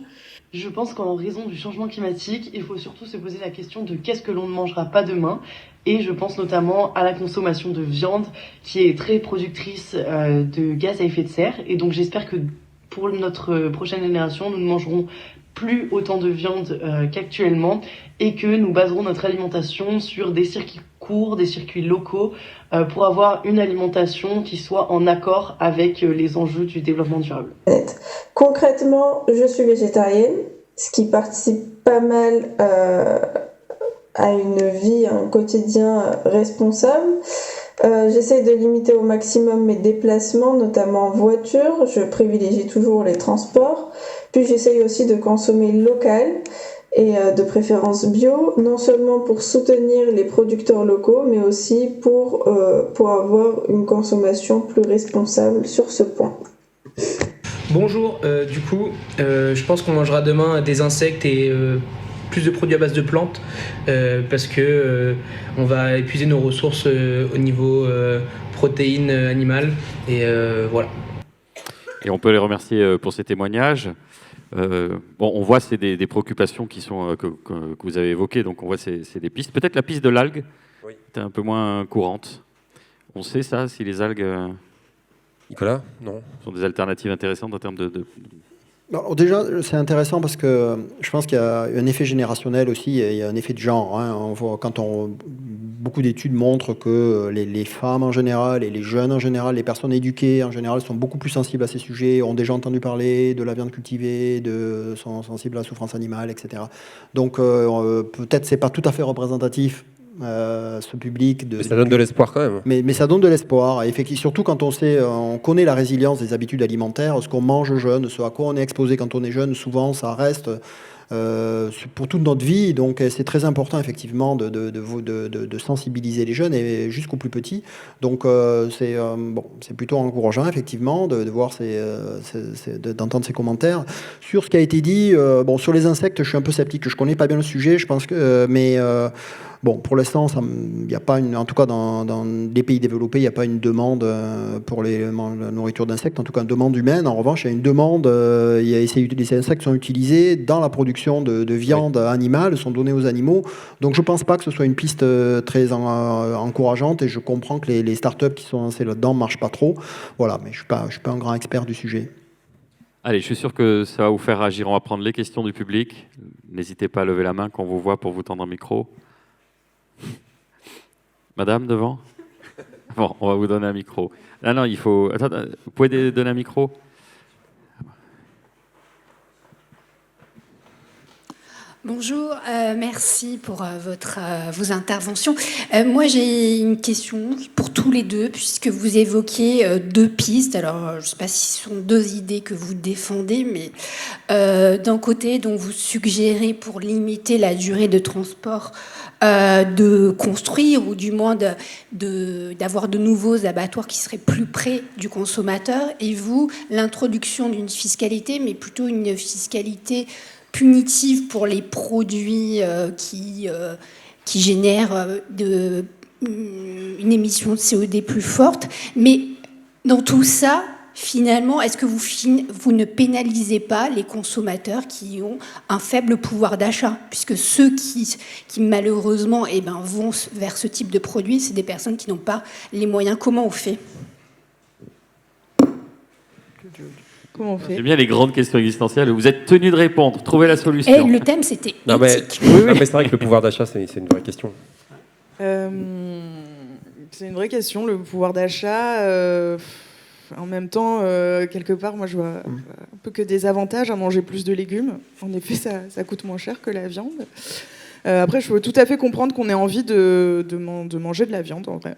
Je pense qu'en raison du changement climatique, il faut surtout se poser la question de qu'est-ce que l'on ne mangera pas demain. Et je pense notamment à la consommation de viande qui est très productrice de gaz à effet de serre. Et donc j'espère que pour notre prochaine génération, nous ne mangerons plus autant de viande qu'actuellement et que nous baserons notre alimentation sur des circuits courts, des circuits locaux pour avoir une alimentation qui soit en accord avec les enjeux du développement durable. Concrètement, je suis végétarienne, ce qui participe pas mal à une vie, à un quotidien responsable. J'essaie de limiter au maximum mes déplacements, notamment en voiture. Je privilégie toujours les transports. Puis j'essaye aussi de consommer local et de préférence bio, non seulement pour soutenir les producteurs locaux, mais aussi pour avoir une consommation plus responsable sur ce point. Bonjour, je pense qu'on mangera demain des insectes et plus de produits à base de plantes parce que on va épuiser nos ressources au niveau protéines animales et voilà. Et on peut les remercier pour ces témoignages. On voit c'est des préoccupations qui sont que vous avez évoquées, donc on voit c'est des pistes. Peut-être la piste de l'algue est un peu moins courante. On sait ça, si les algues Nicolas, non, sont des alternatives intéressantes en termes de... Alors déjà, c'est intéressant parce que je pense qu'il y a un effet générationnel aussi, et il y a un effet de genre. Hein. On voit, beaucoup d'études montrent que les femmes en général et les jeunes en général, les personnes éduquées en général sont beaucoup plus sensibles à ces sujets, ont déjà entendu parler de la viande cultivée, sont sensibles à la souffrance animale, etc. Donc peut-être c'est pas tout à fait représentatif. Ce public mais ça donne de l'espoir quand même. Mais ça donne de l'espoir. Effectivement, surtout quand on connaît la résilience des habitudes alimentaires, ce qu'on mange jeune, ce à quoi on est exposé quand on est jeune, souvent ça reste pour toute notre vie. Donc c'est très important effectivement de sensibiliser les jeunes et jusqu'aux plus petits. Donc c'est plutôt encourageant effectivement de voir d'entendre ces commentaires. Sur ce qui a été dit, sur les insectes, je suis un peu sceptique. Je connais pas bien le sujet. Je pense que pour l'instant, il n'y a pas en tout cas dans les pays développés, il n'y a pas une demande pour la nourriture d'insectes, en tout cas une demande humaine. En revanche, il y a une demande, les insectes sont utilisés dans la production de viande animale, sont donnés aux animaux. Donc je ne pense pas que ce soit une piste très encourageante et je comprends que les startups qui sont lancées là-dedans ne marchent pas trop. Voilà, mais je ne suis pas un grand expert du sujet. Allez, je suis sûr que ça va vous faire agir. On va prendre les questions du public. N'hésitez pas à lever la main quand on vous voit pour vous tendre un micro. Madame, devant. Bon, on va vous donner un micro. Ah non, il faut... Attends, vous pouvez donner un micro ? Bonjour, merci pour vos interventions. Moi, j'ai une question pour tous les deux, puisque vous évoquez deux pistes. Alors, je ne sais pas si ce sont deux idées que vous défendez, mais d'un côté, donc, vous suggérez pour limiter la durée de transport de construire ou du moins d'avoir de nouveaux abattoirs qui seraient plus près du consommateur. Et vous, l'introduction d'une fiscalité, mais plutôt une fiscalité punitive pour les produits qui génèrent une émission de CO2 plus forte. Mais dans tout ça, finalement, est-ce que vous ne pénalisez pas les consommateurs qui ont un faible pouvoir d'achat ? Puisque ceux qui malheureusement vont vers ce type de produit, c'est des personnes qui n'ont pas les moyens. Comment on fait ? C'est bien les grandes questions existentielles. Vous êtes tenu de répondre. Trouvez la solution. Et le thème, c'était éthique. Mais c'est vrai que le pouvoir d'achat, c'est une vraie question. C'est une vraie question, le pouvoir d'achat. En même temps, quelque part, moi, je vois un peu que des avantages à manger plus de légumes. En effet, ça coûte moins cher que la viande. Après, je peux tout à fait comprendre qu'on ait envie de manger de la viande, en vrai.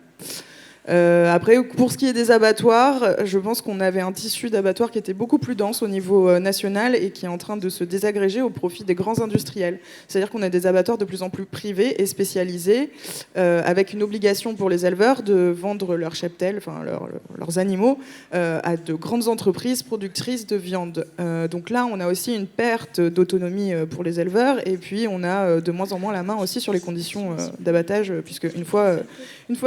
Après, pour ce qui est des abattoirs, je pense qu'on avait un tissu d'abattoirs qui était beaucoup plus dense au niveau national et qui est en train de se désagréger au profit des grands industriels. C'est-à-dire qu'on a des abattoirs de plus en plus privés et spécialisés, avec une obligation pour les éleveurs de vendre leurs cheptels, enfin leurs animaux, à de grandes entreprises productrices de viande. Donc là, on a aussi une perte d'autonomie pour les éleveurs, et puis on a de moins en moins la main aussi sur les conditions d'abattage, puisque une fois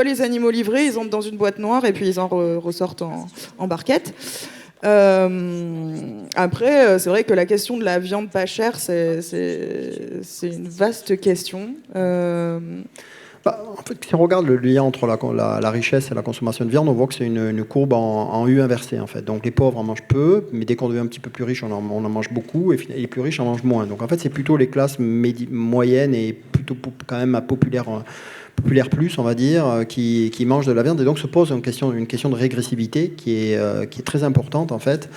les animaux livrés, ils entrent dans une boîte noire et puis ils en ressortent en barquette. Après, c'est vrai que la question de la viande pas chère, c'est une vaste question. En fait, si on regarde le lien entre la richesse et la consommation de viande, on voit que c'est une courbe en U inversée, en fait. Donc les pauvres en mangent peu, mais dès qu'on devient un petit peu plus riche, on en mange beaucoup, et les plus riches en mangent moins. Donc en fait, c'est plutôt les classes moyennes et plutôt quand même populaire plus, on va dire, qui mangent de la viande. Et donc se pose une question de régressivité qui est très importante, en fait.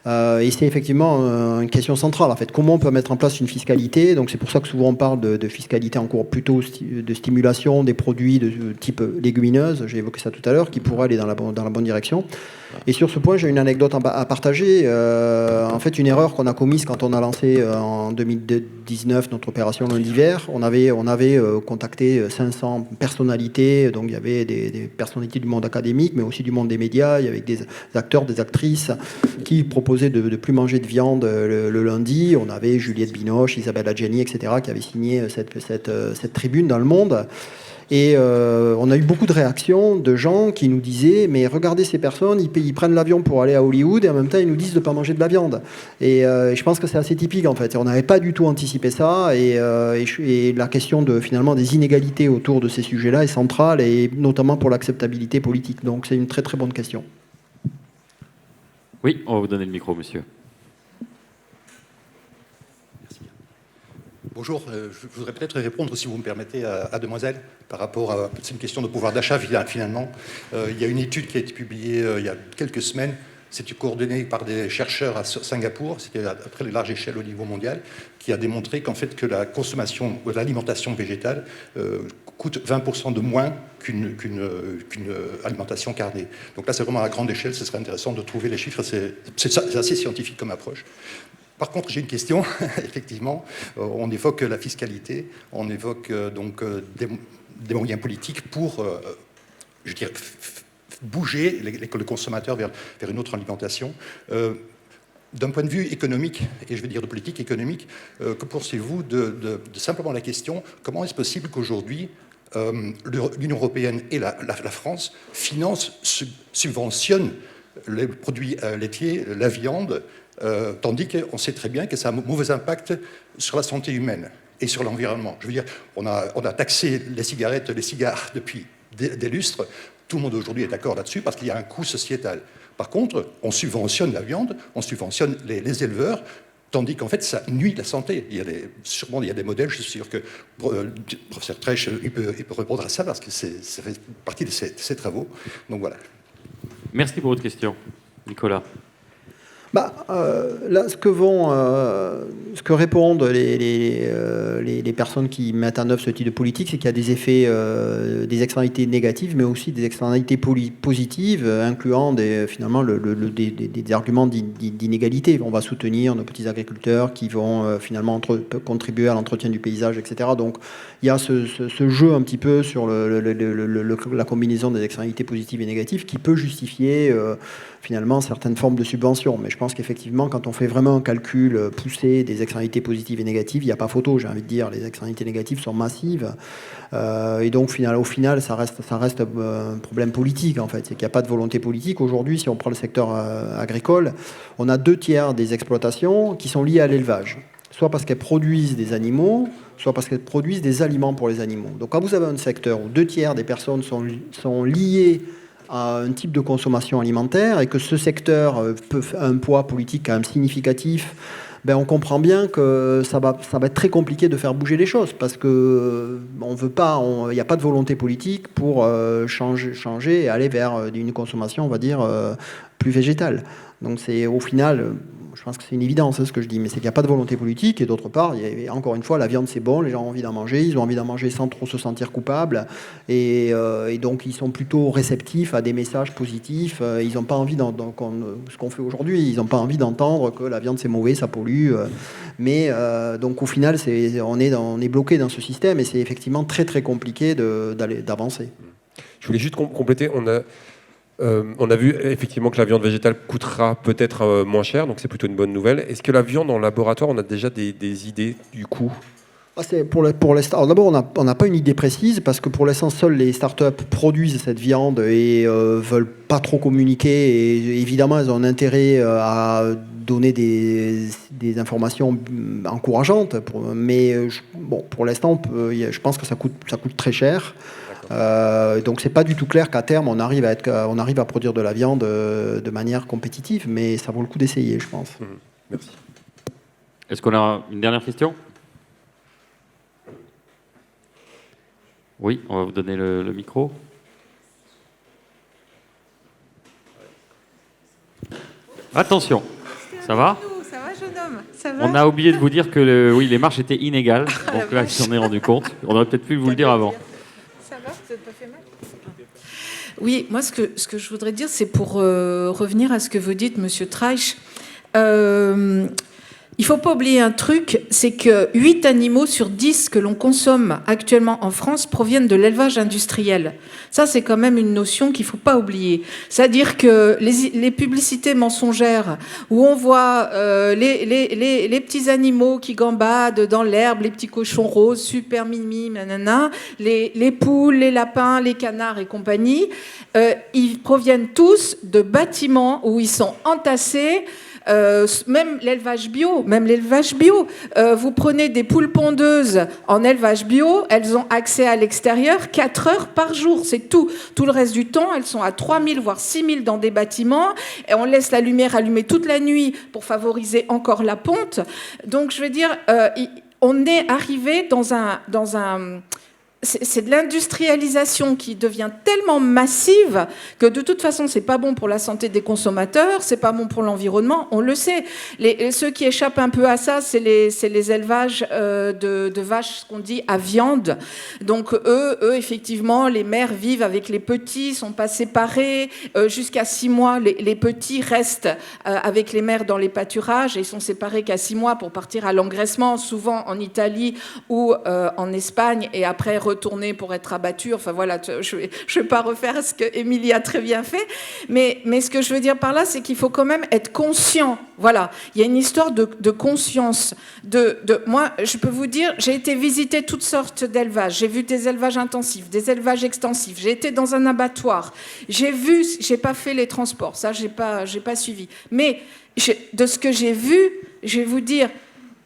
Et c'est effectivement une question centrale, en fait. Comment on peut mettre en place une fiscalité? Donc c'est pour ça que souvent on parle de fiscalité en cours plutôt de stimulation des produits de type légumineuse, j'ai évoqué ça tout à l'heure, qui pourraient aller dans la bonne direction. Et sur ce point, j'ai une anecdote à partager. En fait, une erreur qu'on a commise quand on a lancé en 2019 notre opération Loin d'hiver. On avait contacté 500 personnalités. Donc, il y avait des personnalités du monde académique, mais aussi du monde des médias. Il y avait des acteurs, des actrices qui proposaient de ne plus manger de viande le lundi. On avait Juliette Binoche, Isabelle Adjani, etc., qui avaient signé cette tribune dans Le Monde. Et on a eu beaucoup de réactions de gens qui nous disaient « Mais regardez ces personnes, ils prennent l'avion pour aller à Hollywood et en même temps, ils nous disent de ne pas manger de la viande. » Et je pense que c'est assez typique, en fait. Et on n'avait pas du tout anticipé ça. Et la question finalement des inégalités autour de ces sujets-là est centrale, et notamment pour l'acceptabilité politique. Donc c'est une très très bonne question. Oui, on va vous donner le micro, monsieur. Bonjour, je voudrais peut-être répondre, si vous me permettez, à demoiselle, par rapport à... C'est une question de pouvoir d'achat, finalement. Il y a une étude qui a été publiée il y a quelques semaines. C'était coordonné par des chercheurs à Singapour, c'était après les larges échelles au niveau mondial, qui a démontré qu'en fait, que la consommation, l'alimentation végétale coûte 20% de moins qu'une alimentation carnée. Donc là, c'est vraiment à grande échelle, ce serait intéressant de trouver les chiffres. C'est assez scientifique comme approche. Par contre, j'ai une question. Effectivement, on évoque la fiscalité, on évoque donc des moyens politiques pour, je dirais, bouger le consommateur vers une autre alimentation. D'un point de vue économique, et je veux dire de politique économique, que pensez-vous de simplement la question, comment est-ce possible qu'aujourd'hui, l'Union européenne et la France financent, subventionnent les produits laitiers, la viande, tandis qu'on sait très bien que ça a un mauvais impact sur la santé humaine et sur l'environnement. Je veux dire, on a taxé les cigarettes, les cigares depuis des lustres. Tout le monde aujourd'hui est d'accord là-dessus parce qu'il y a un coût sociétal. Par contre, on subventionne la viande, on subventionne les éleveurs, tandis qu'en fait, ça nuit la santé. Sûrement, il y a des modèles, je suis sûr que le professeur Treich il peut répondre à ça parce que ça fait partie de ses travaux. Donc voilà. Merci pour votre question. Nicolas. Là, ce que répondent les personnes qui mettent en œuvre ce type de politique, c'est qu'il y a des effets, des externalités négatives, mais aussi des externalités positives, incluant finalement des arguments d'inégalité. On va soutenir nos petits agriculteurs qui vont finalement contribuer à l'entretien du paysage, etc. Donc, il y a ce jeu un petit peu sur la combinaison des externalités positives et négatives qui peut justifier finalement certaines formes de subventions. Mais je pense qu'effectivement, quand on fait vraiment un calcul poussé des externalités positives et négatives, il n'y a pas photo, j'ai envie de dire. Les externalités négatives sont massives. Et donc, au final, ça reste un problème politique, en fait. C'est qu'il n'y a pas de volonté politique. Aujourd'hui, si on prend le secteur agricole, on a 2/3 des exploitations qui sont liées à l'élevage. Soit parce qu'elles produisent des animaux, soit parce qu'elles produisent des aliments pour les animaux. Donc quand vous avez un secteur où 2/3 des personnes sont liées à un type de consommation alimentaire et que ce secteur a un poids politique quand même significatif, on comprend bien que ça va être très compliqué de faire bouger les choses parce que il n'y a pas de volonté politique pour changer et aller vers une consommation, on va dire, plus végétale. Donc c'est au final, je pense que c'est une évidence ce que je dis, mais c'est qu'il n'y a pas de volonté politique. Et d'autre part, encore une fois, la viande c'est bon, les gens ont envie d'en manger, ils ont envie d'en manger sans trop se sentir coupables, et donc ils sont plutôt réceptifs à des messages positifs. Ils n'ont pas envie ce qu'on fait aujourd'hui, ils n'ont pas envie d'entendre que la viande c'est mauvais, ça pollue. Mais donc au final, on est bloqué dans ce système, et c'est effectivement très très compliqué d'avancer. Je voulais juste compléter. On a vu effectivement que la viande végétale coûtera peut-être moins cher, donc c'est plutôt une bonne nouvelle. Est-ce que la viande en laboratoire, on a déjà des idées du coût Pour l'instant, d'abord, on n'a pas une idée précise parce que pour l'instant, seules les startups produisent cette viande et veulent pas trop communiquer. Et évidemment, elles ont un intérêt à donner des informations encourageantes. Pour l'instant, je pense que ça coûte très cher. Donc, c'est pas du tout clair qu'à terme, on arrive à produire de la viande de manière compétitive, mais ça vaut le coup d'essayer, je pense. Merci. Est-ce qu'on a une dernière question ? Oui, on va vous donner le micro. Attention, ça va ? Ça va, jeune homme ? Ça va ? On a oublié de vous dire que les marches étaient inégales. Donc là, on s'en est rendu compte. On aurait peut-être pu vous le dire avant. Ça va ? Vous n'êtes pas fait mal ? Oui, moi, ce que je voudrais dire, c'est pour revenir à ce que vous dites, Monsieur Treich. Il ne faut pas oublier un truc, c'est que 8 animaux sur 10 que l'on consomme actuellement en France proviennent de l'élevage industriel. Ça, c'est quand même une notion qu'il ne faut pas oublier. C'est-à-dire que les publicités mensongères où on voit les petits animaux qui gambadent dans l'herbe, les petits cochons roses, super mimi, nanana, les poules, les lapins, les canards et compagnie, ils proviennent tous de bâtiments où ils sont entassés. Même l'élevage bio, vous prenez des poules pondeuses en élevage bio, elles ont accès à l'extérieur 4 heures par jour, c'est tout. Tout le reste du temps, elles sont à 3000 voire 6000 dans des bâtiments et on laisse la lumière allumée toute la nuit pour favoriser encore la ponte. Donc je veux dire, on est arrivé dans un c'est de l'industrialisation qui devient tellement massive que de toute façon, c'est pas bon pour la santé des consommateurs, c'est pas bon pour l'environnement, on le sait. Ceux qui échappent un peu à ça, c'est les élevages de vaches, ce qu'on dit, à viande. Donc eux, effectivement, les mères vivent avec les petits, sont pas séparés. Jusqu'à 6 mois, les petits restent avec les mères dans les pâturages et ils sont séparés qu'à 6 mois pour partir à l'engraissement, souvent en Italie ou en Espagne, et après retourner pour être abattu. Enfin voilà, je vais pas refaire ce que Émilie a très bien fait, mais ce que je veux dire par là, c'est qu'il faut quand même être conscient. Voilà, il y a une histoire de conscience. Moi, je peux vous dire, j'ai été visiter toutes sortes d'élevages. J'ai vu des élevages intensifs, des élevages extensifs. J'ai été dans un abattoir. J'ai pas fait les transports. Ça, j'ai pas suivi. Mais de ce que j'ai vu, je vais vous dire.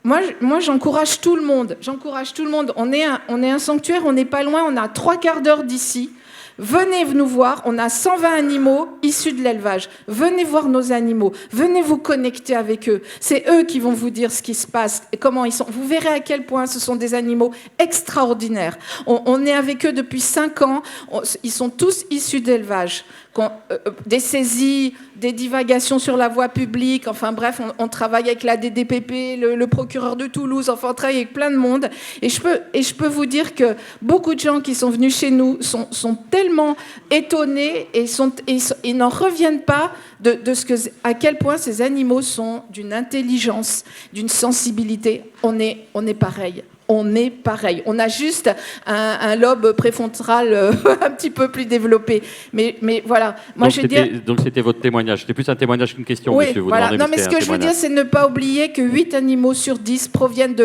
Moi, j'encourage tout le monde. On est un sanctuaire, on n'est pas loin, on a 3/4 d'heure d'ici. Venez nous voir, on a 120 animaux issus de l'élevage. Venez voir nos animaux, venez vous connecter avec eux. C'est eux qui vont vous dire ce qui se passe et comment ils sont. Vous verrez à quel point ce sont des animaux extraordinaires. On est avec eux depuis 5 ans, ils sont tous issus d'élevage. Des saisies, des divagations sur la voie publique, enfin bref, on travaille avec la DDPP, le procureur de Toulouse, enfin on travaille avec plein de monde. Et je peux vous dire que beaucoup de gens qui sont venus chez nous sont tellement étonnés et n'en reviennent pas à quel point ces animaux sont d'une intelligence, d'une sensibilité. On est pareil. On est pareil. On a juste un lobe préfrontal un petit peu plus développé. Mais voilà. Moi, Donc c'était votre témoignage. C'était plus un témoignage qu'une question, oui, monsieur. Vous voilà. demandez, non, mais ce que je veux dire, c'est ne pas oublier que 8 animaux sur 10 proviennent de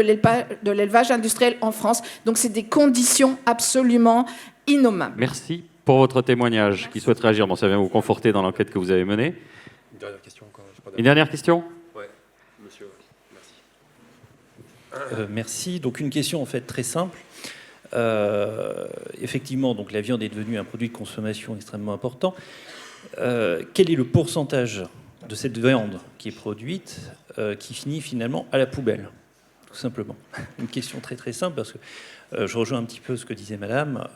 l'élevage industriel en France. Donc c'est des conditions absolument innommables. Merci pour votre témoignage. Qui souhaite réagir? Ça vient vous conforter dans l'enquête que vous avez menée. Une dernière question encore. Une dernière question? Merci. Donc une question en fait très simple. Effectivement, donc la viande est devenue un produit de consommation extrêmement important. Quel est le pourcentage de cette viande qui est produite qui finit finalement à la poubelle, tout simplement? Une question très très simple parce que je rejoins un petit peu ce que disait Madame.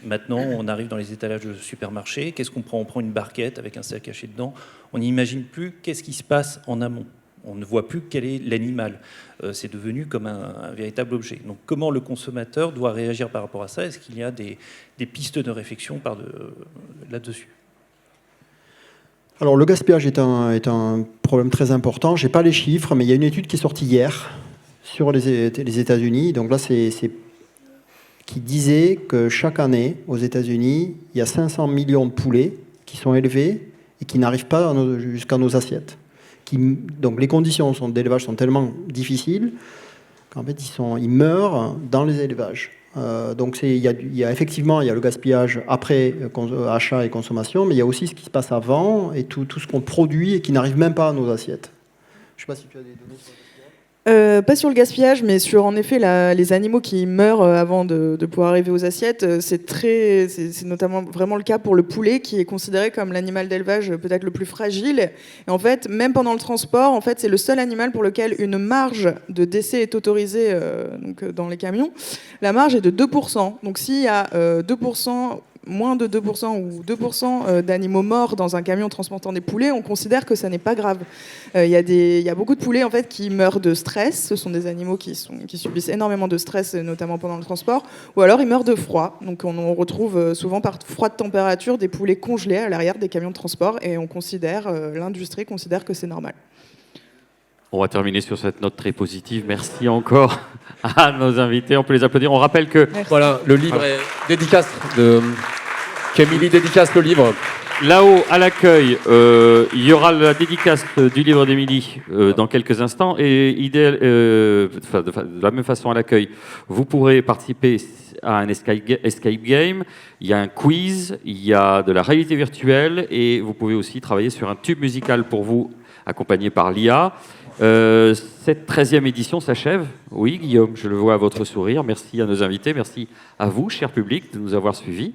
Maintenant, on arrive dans les étalages de supermarchés. Qu'est-ce qu'on prend? On prend une barquette avec un sac caché dedans. On n'imagine plus qu'est-ce qui se passe en amont. On ne voit plus quel est l'animal. C'est devenu comme un véritable objet. Donc comment le consommateur doit réagir par rapport à ça? Est-ce qu'il y a des pistes de réflexion là-dessus? Alors le gaspillage est un problème très important. Je n'ai pas les chiffres, mais il y a une étude qui est sortie hier sur les États-Unis. Donc là, qui disait que chaque année, aux États-Unis, il y a 500 millions de poulets qui sont élevés et qui n'arrivent pas jusqu'à nos assiettes. Donc les conditions d'élevage sont tellement difficiles qu'en fait, ils meurent dans les élevages. Donc il y a effectivement le gaspillage après achat et consommation, mais il y a aussi ce qui se passe avant et tout ce qu'on produit et qui n'arrive même pas à nos assiettes. Je ne sais pas si tu as des données sur le gaspillage. Pas sur le gaspillage, mais sur en effet les animaux qui meurent avant de pouvoir arriver aux assiettes. C'est notamment vraiment le cas pour le poulet, qui est considéré comme l'animal d'élevage peut-être le plus fragile. Et en fait, même pendant le transport, en fait, c'est le seul animal pour lequel une marge de décès est autorisée donc, dans les camions. La marge est de 2%. Donc s'il y a 2%, moins de 2% ou 2% d'animaux morts dans un camion transportant des poulets, on considère que ça n'est pas grave. Il y a beaucoup de poulets en fait, qui meurent de stress. Ce sont des animaux qui subissent énormément de stress, notamment pendant le transport. Ou alors ils meurent de froid. Donc on retrouve souvent par froid de température des poulets congelés à l'arrière des camions de transport et l'industrie considère que c'est normal. On va terminer sur cette note très positive. Merci encore à nos invités. On peut les applaudir. On rappelle que... Merci. Voilà, le livre est dédicace qu'Émilie dédicace le livre. Là-haut, à l'accueil, il y aura la dédicace du livre d'Émilie dans quelques instants. Et de la même façon, à l'accueil, vous pourrez participer à un escape game. Il y a un quiz, il y a de la réalité virtuelle et vous pouvez aussi travailler sur un tube musical pour vous, accompagné par l'IA. Cette 13e édition s'achève. Oui, Guillaume, je le vois à votre sourire. Merci à nos invités, merci à vous, cher public, de nous avoir suivis,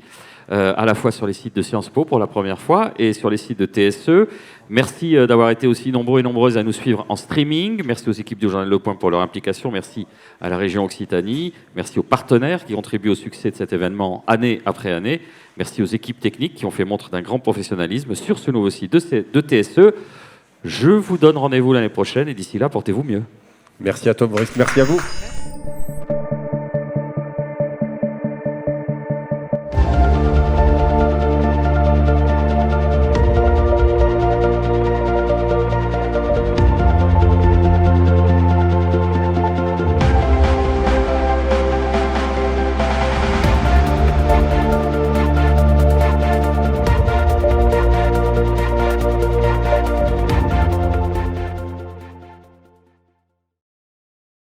à la fois sur les sites de Sciences Po pour la première fois et sur les sites de TSE. Merci d'avoir été aussi nombreux et nombreuses à nous suivre en streaming. Merci aux équipes du Journal Le Point pour leur implication. Merci à la région Occitanie. Merci aux partenaires qui contribuent au succès de cet événement année après année. Merci aux équipes techniques qui ont fait montre d'un grand professionnalisme sur ce nouveau site de TSE. Je vous donne rendez-vous l'année prochaine et d'ici là, portez-vous mieux. Merci à toi, Boris. Merci à vous.